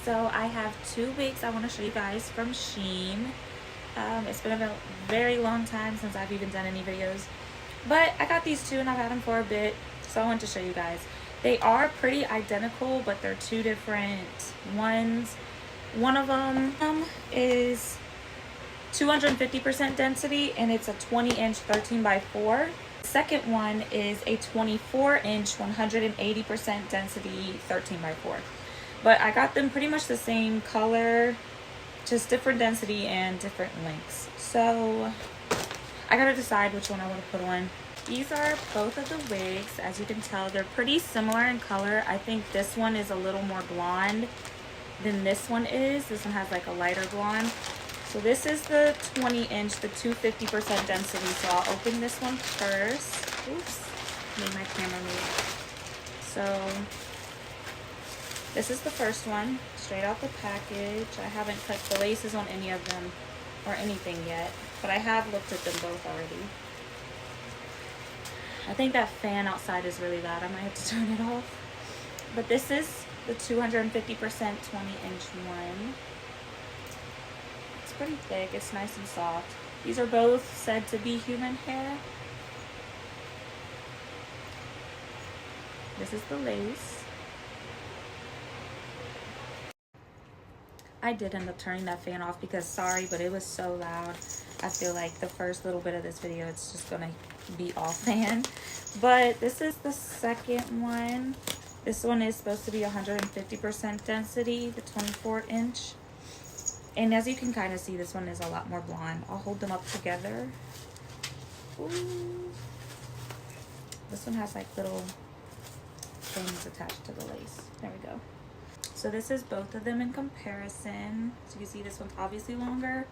So I have two wigs I want to show you guys from SHEIN. It's been a very long time since I've even done any videos, but I got these two and I've had them for a bit, so I want to show you guys. They are pretty identical, but they're two different ones. One of them is 250% density and it's a 20-inch 13x4. The second one is a 24-inch 180% density 13x4. But I got them pretty much the same color, just different density and different lengths. So I gotta decide which one I want to put on. These are both of the wigs. As you can tell, they're pretty similar in color. I think this one is a little more blonde than this one is. This one has like a lighter blonde. So this is the 20-inch, the 250% density. So I'll open this one first. Oops, made my camera move. So this is the first one, straight out the package. I haven't cut the laces on any of them or anything yet, but I have looked at them both already. I think that fan outside is really loud. I might have to turn it off. But this is the 250% 20-inch one. It's pretty thick. It's nice and soft. These are both said to be human hair. This is the lace. I did end up turning that fan off because, sorry, but it was so loud. I feel like the first little bit of this video, it's just gonna be off fan. But this is the second one. This one is supposed to be 150% density, the 24-inch. And as you can kind of see, this one is a lot more blonde. I'll hold them up together. Ooh. This one has like little things attached to the lace. There we go. So this is both of them in comparison. So you can see this one's obviously longer.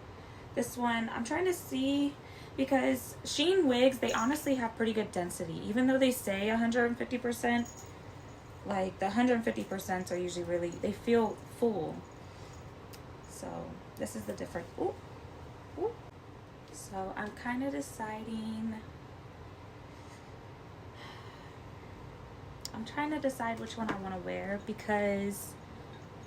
This one, I'm trying to see, because SHEIN wigs, they honestly have pretty good density. Even though they say 150%, like the 150% are usually really, they feel full. So this is the difference. Ooh, ooh. So I'm kind of deciding. I'm trying to decide which one I want to wear, because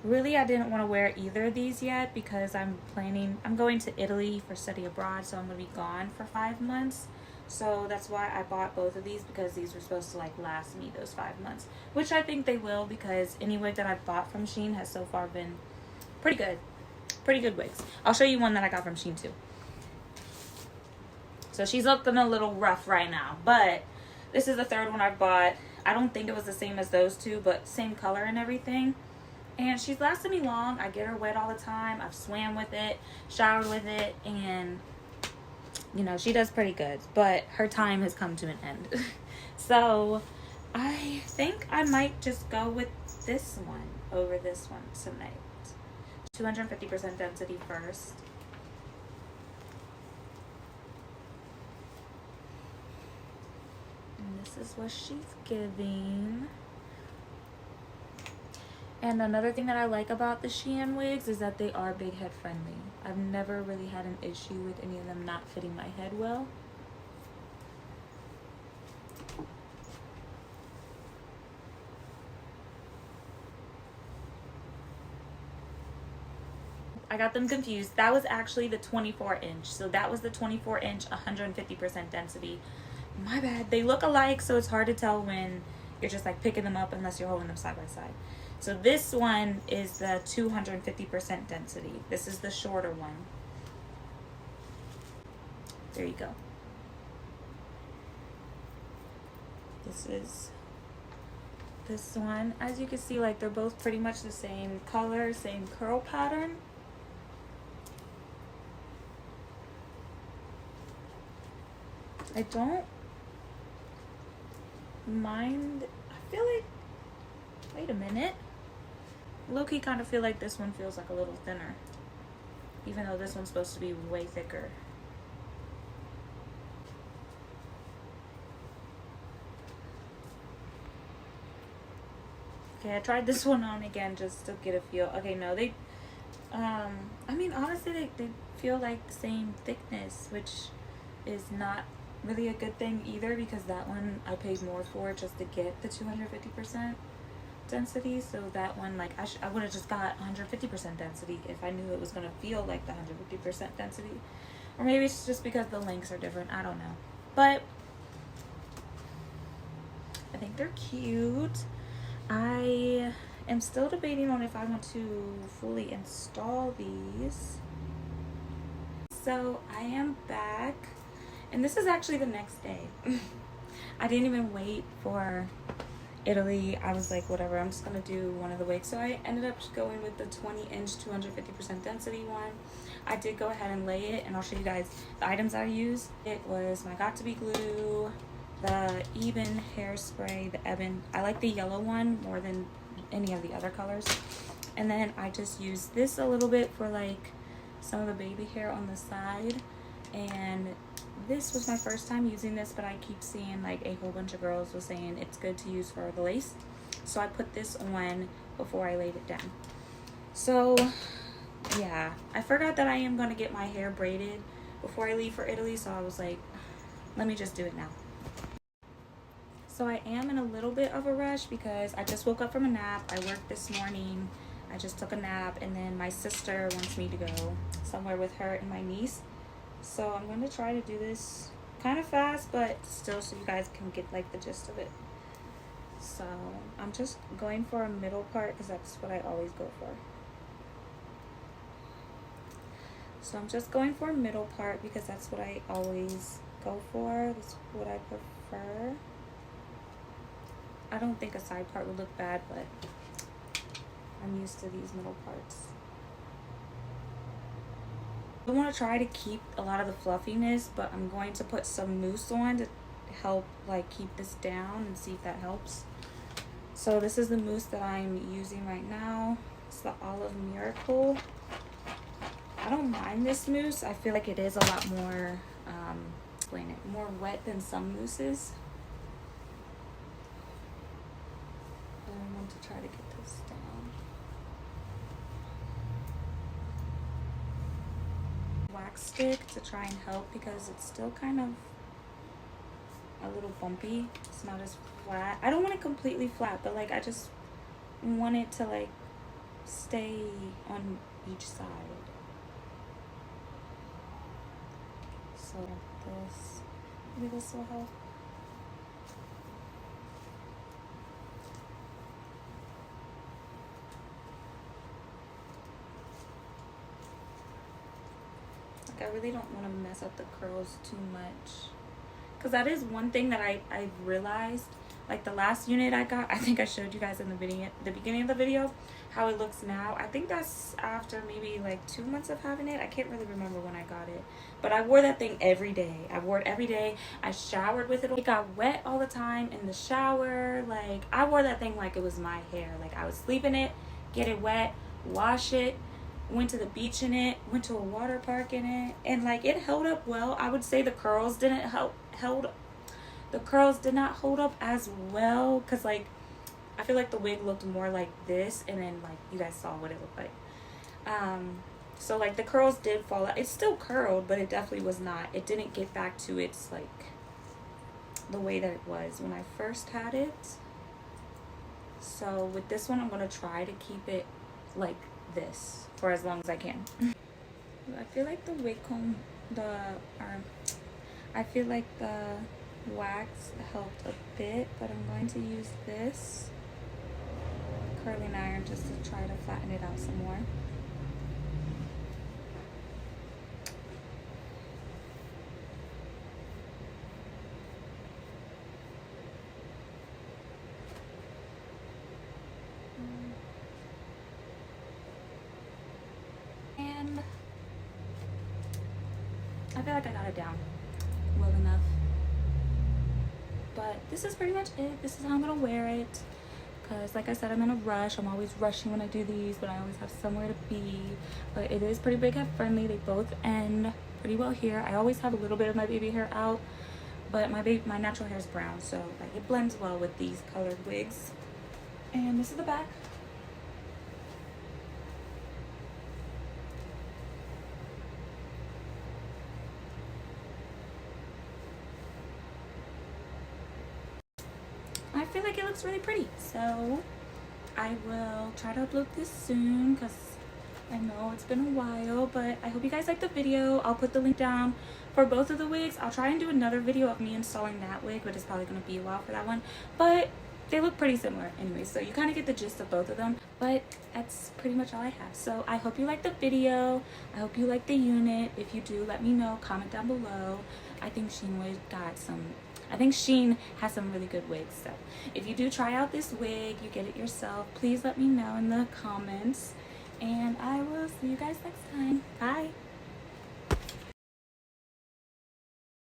really I didn't want to wear either of these yet, because I'm going to Italy for study abroad, so I'm going to be gone for 5 months. So that's why I bought both of these, because these were supposed to like last me those 5 months, which I think they will, because any wig that I've bought from SHEIN has so far been pretty good wigs. I'll show you one that I got from SHEIN too. So she's looking a little rough right now, but this is the third one I bought. I don't think it was the same as those two, but same color and everything. And she's lasted me long. I get her wet all the time. I've swam with it, showered with it, and you know, she does pretty good, but her time has come to an end. So I think I might just go with this one over this one tonight. 250% density first. And this is what she's giving. And another thing that I like about the SHEIN wigs is that they are big head friendly. I've never really had an issue with any of them not fitting my head well. I got them confused. That was actually the 24-inch. So that was the 24-inch 150% density. My bad. They look alike, so it's hard to tell when you're just like picking them up unless you're holding them side by side. So this one is the 250% density. This is the shorter one. There you go. This is this one. As you can see, like they're both pretty much the same color, same curl pattern. I don't mind. I feel like, wait a minute. Low-key kind of feel like this one feels like a little thinner, even though this one's supposed to be way thicker. Okay, I tried this one on again just to get a feel. Okay, no, they, I mean, honestly, they feel like the same thickness, which is not really a good thing either, because that one I paid more for just to get the 250%. density, so that one, like, I would have just got 150% density if I knew it was gonna feel like the 150% density. Or maybe it's just because the lengths are different, I don't know. But I think they're cute. I am still debating on if I want to fully install these. So I am back, and this is actually the next day. I didn't even wait for Italy. I was like, whatever, I'm just gonna do one of the wigs. So I ended up going with the 20-inch 250% density one. I did go ahead and lay it, and I'll show you guys the items I used. It was my Got To Be glue, the Eben hairspray, the Eben. I like the yellow one more than any of the other colors. And then I just used this a little bit for like some of the baby hair on the side. And this was my first time using this, but I keep seeing like a whole bunch of girls was saying it's good to use for the lace. So I put this on before I laid it down. So yeah, I forgot that I am going to get my hair braided before I leave for Italy. So I was like, let me just do it now. So I am in a little bit of a rush because I just woke up from a nap. I worked this morning. I just took a nap, and then my sister wants me to go somewhere with her and my niece. So I'm going to try to do this kind of fast, but still so you guys can get like the gist of it. So I'm just going for a middle part because that's what I always go for. So I'm just going for a middle part because that's what I always go for. That's what I prefer. I don't think a side part would look bad, but I'm used to these middle parts. I want to try to keep a lot of the fluffiness, but I'm going to put some mousse on to help like keep this down and see if that helps. So this is the mousse that I'm using right now. It's the Olive Miracle. I don't mind this mousse. I feel like it is a lot more, more wet than some mousses. I want to try to get this down. Wax stick to try and help because it's still kind of a little bumpy. It's not as flat. I don't want it completely flat, but like I just want it to like stay on each side. So this, maybe this will help. Like I really don't want to mess up the curls too much, because that is one thing that I realized. Like the last unit I got, I think I showed you guys in the video, the beginning of the video, how it looks now. I think that's after maybe like 2 months of having it. I can't really remember when I got it, but I wore that thing every day. I wore it every day. I showered with it. It got wet all the time in the shower. Like I wore that thing like it was my hair. Like I would sleep in it, get it wet, wash it, went to the beach in it, went to a water park in it, and like it held up well. I would say the curls didn't the curls did not hold up as well, because like I feel like the wig looked more like this, and then like you guys saw what it looked like. So like the curls did fall out. It's still curled, but it definitely was not, it didn't get back to its like the way that it was when I first had it. So with this one I'm going to try to keep it like this for as long as I can. I feel like the wig comb, I feel like the wax helped a bit, but I'm going to use this curling iron just to try to flatten it out some more. And I feel like I got it down well enough. But this is pretty much it. This is how I'm gonna wear it, because like I said, I'm in a rush. I'm always rushing when I do these, but I always have somewhere to be. But it is pretty big head friendly. They both end pretty well here. I always have a little bit of my baby hair out, but my natural hair is brown, so like it blends well with these colored wigs. And this is the back. I feel like it looks really pretty, so I will try to upload this soon because I know it's been a while, but I hope you guys like the video. I'll put the link down for both of the wigs. I'll try and do another video of me installing that wig, but it's probably going to be a while for that one. But they look pretty similar anyway, so you kind of get the gist of both of them. But that's pretty much all I have. So I hope you liked the video. I hope you like the unit. If you do, let me know. Comment down below. I think SHEIN has some really good wigs. So if you do try out this wig, you get it yourself, please let me know in the comments. And I will see you guys next time. Bye.